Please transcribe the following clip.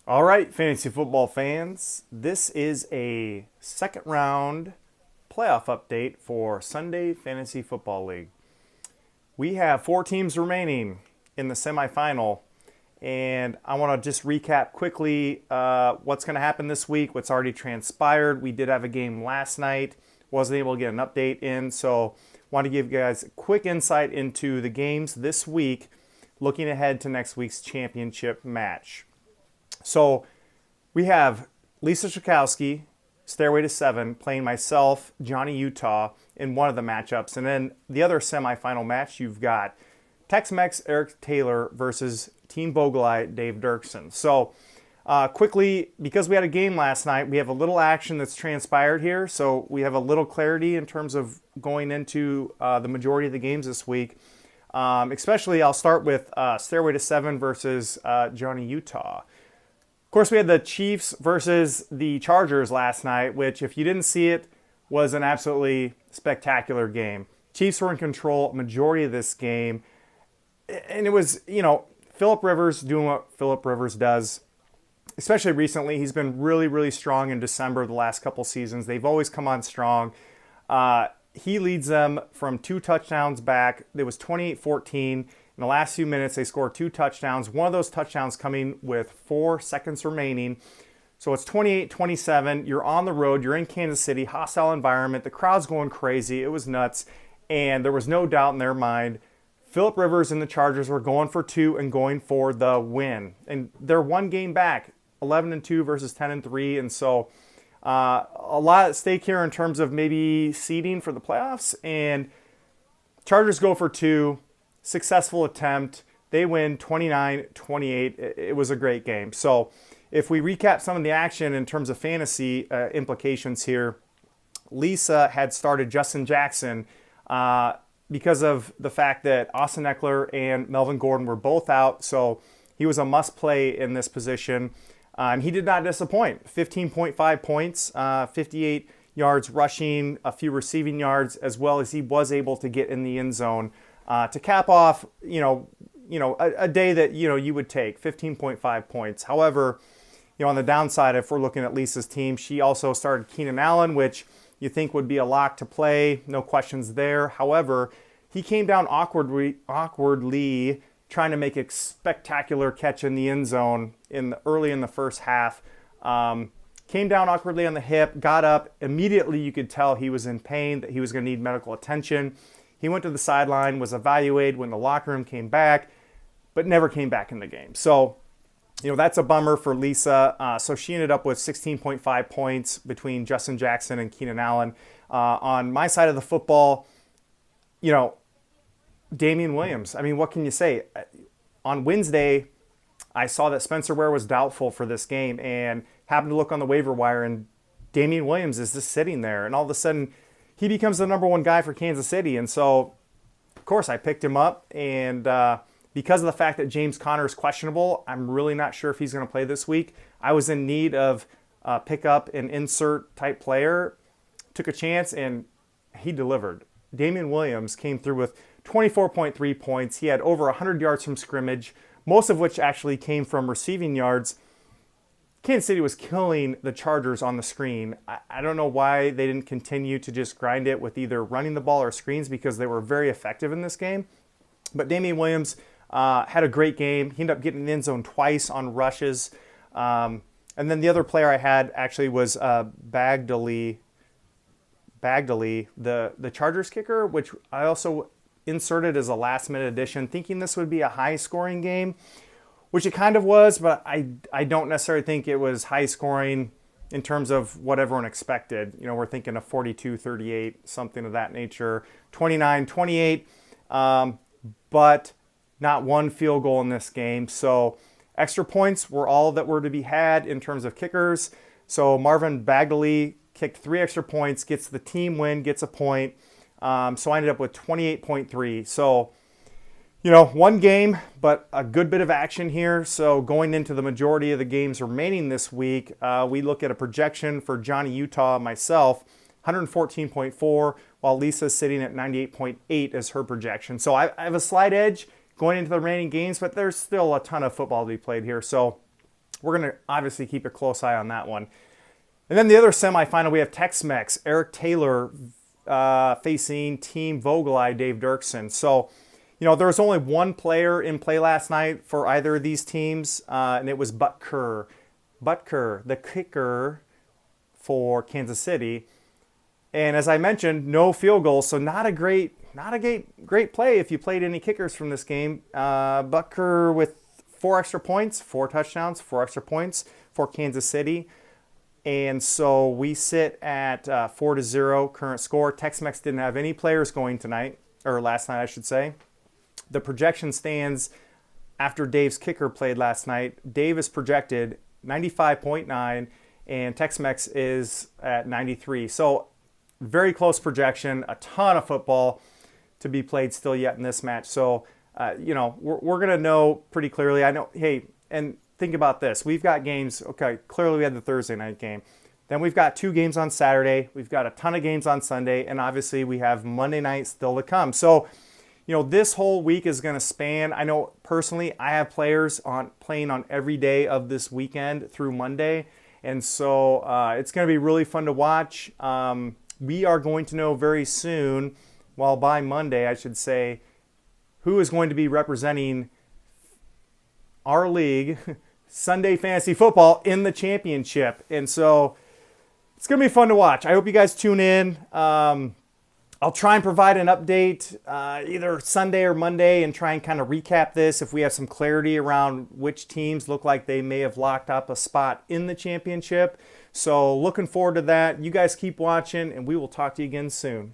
All right, fantasy football fans, this is a second round playoff update for Sunday Fantasy Football League. We have four teams remaining in the semifinal, and I want to just recap quickly what's going to happen this week, what's already transpired. We did have a game last night, wasn't able to get an update in, so want to give you guys a quick insight into the games this week, looking ahead to next week's championship match. So we have Lisa Schakowsky, Stairway to Seven, playing myself, Johnny Utah, in one of the matchups. And then the other semifinal match, you've got Tex-Mex Eric Taylor versus Team Bogelite Dave Dirksen. So quickly, because we had a game last night, we have a little action that's transpired here. So we have a little clarity in terms of going into the majority of the games this week. Especially, I'll start with Stairway to Seven versus Johnny Utah. Of course, we had the Chiefs versus the Chargers last night, which, if you didn't see it, was an absolutely spectacular game. Chiefs were in control majority of this game. And it was, Phillip Rivers doing what Phillip Rivers does, especially recently. He's been really, really strong in December the last couple seasons. They've always come on strong. He leads them from 2 touchdowns back. It was 28-14. In the last few minutes, they scored 2 touchdowns. One of those touchdowns coming with 4 seconds remaining. So it's 28-27. You're on the road. You're in Kansas City. Hostile environment. The crowd's going crazy. It was nuts. And there was no doubt in their mind, Phillip Rivers and the Chargers were going for 2 and going for the win. And they're one game back, 11-2 versus 10-3. And so a lot at stake here in terms of maybe seeding for the playoffs. And Chargers go for 2. Successful attempt. They win 29-28. It was a great game. So if we recap some of the action in terms of fantasy implications here, Lisa had started Justin Jackson because of the fact that Austin Eckler and Melvin Gordon were both out. So he was a must play in this position. And he did not disappoint. 15.5 points, 58 yards rushing, a few receiving yards, as well as he was able to get in the end zone to cap off, a day that, you would take, 15.5 points. However, on the downside, if we're looking at Lisa's team, she also started Keenan Allen, which you think would be a lock to play. No questions there. However, he came down awkwardly trying to make a spectacular catch in the end zone early in the first half. Came down awkwardly on the hip, got up. Immediately, you could tell he was in pain, that he was going to need medical attention. He went to the sideline, was evaluated when the locker room came back, but never came back in the game. So, that's a bummer for Lisa. So she ended up with 16.5 points between Justin Jackson and Keenan Allen. On my side of the football, Damian Williams. I mean, what can you say? On Wednesday, I saw that Spencer Ware was doubtful for this game and happened to look on the waiver wire, and Damian Williams is just sitting there. And all of a sudden, he becomes the number 1 guy for Kansas City. And so, of course, I picked him up. And because of the fact that James Conner is questionable, I'm really not sure if he's going to play this week. I was in need of pick up an insert type player. Took a chance, and he delivered. Damian Williams came through with 24.3 points. He had over 100 yards from scrimmage, most of which actually came from receiving yards. Kansas City was killing the Chargers on the screen. I don't know why they didn't continue to just grind it with either running the ball or screens, because they were very effective in this game. But Damian Williams had a great game. He ended up getting in the end zone twice on rushes. And then the other player I had actually was Bagdali, the Chargers kicker, which I also inserted as a last-minute addition, thinking this would be a high-scoring game, which it kind of was, but I don't necessarily think it was high-scoring in terms of what everyone expected. We're thinking of 42-38, something of that nature, 29-28, but not one field goal in this game. So extra points were all that were to be had in terms of kickers. So Marvin Bagley kicked 3 extra points, gets the team win, gets a point. So I ended up with 28.3. So, one game, but a good bit of action here. So going into the majority of the games remaining this week, we look at a projection for Johnny Utah, myself, 114.4, while Lisa's sitting at 98.8 as her projection. So I have a slight edge going into the remaining games, but there's still a ton of football to be played here. So we're going to obviously keep a close eye on that one. And then the other semifinal, we have Tex-Mex, Eric Taylor facing Team Vogelai, Dave Dirksen. So, there was only one player in play last night for either of these teams, and it was Butker. Butker, the kicker for Kansas City. And as I mentioned, no field goals, so not a great play if you played any kickers from this game. Butker with 4 extra points, 4 touchdowns, 4 extra points for Kansas City. And so we sit at 4-0 current score. Tex-Mex didn't have any players going tonight, or last night I should say. The projection stands after Dave's kicker played last night. Dave is projected 95.9 and Tex-Mex is at 93. So very close projection, a ton of football to be played still yet in this match. So, we're going to know pretty clearly. I know, hey, and think about this. We've got games, okay, clearly we had the Thursday night game. Then we've got 2 games on Saturday. We've got a ton of games on Sunday. And obviously we have Monday night still to come. So, this whole week is going to span. I know personally I have players playing on every day of this weekend through Monday. And so it's going to be really fun to watch. We are going to know very soon, well, by Monday, I should say, who is going to be representing our league, Sunday Fantasy Football, in the championship. And so it's going to be fun to watch. I hope you guys tune in. I'll try and provide an update either Sunday or Monday and try and kind of recap this if we have some clarity around which teams look like they may have locked up a spot in the championship. So looking forward to that. You guys keep watching, and we will talk to you again soon.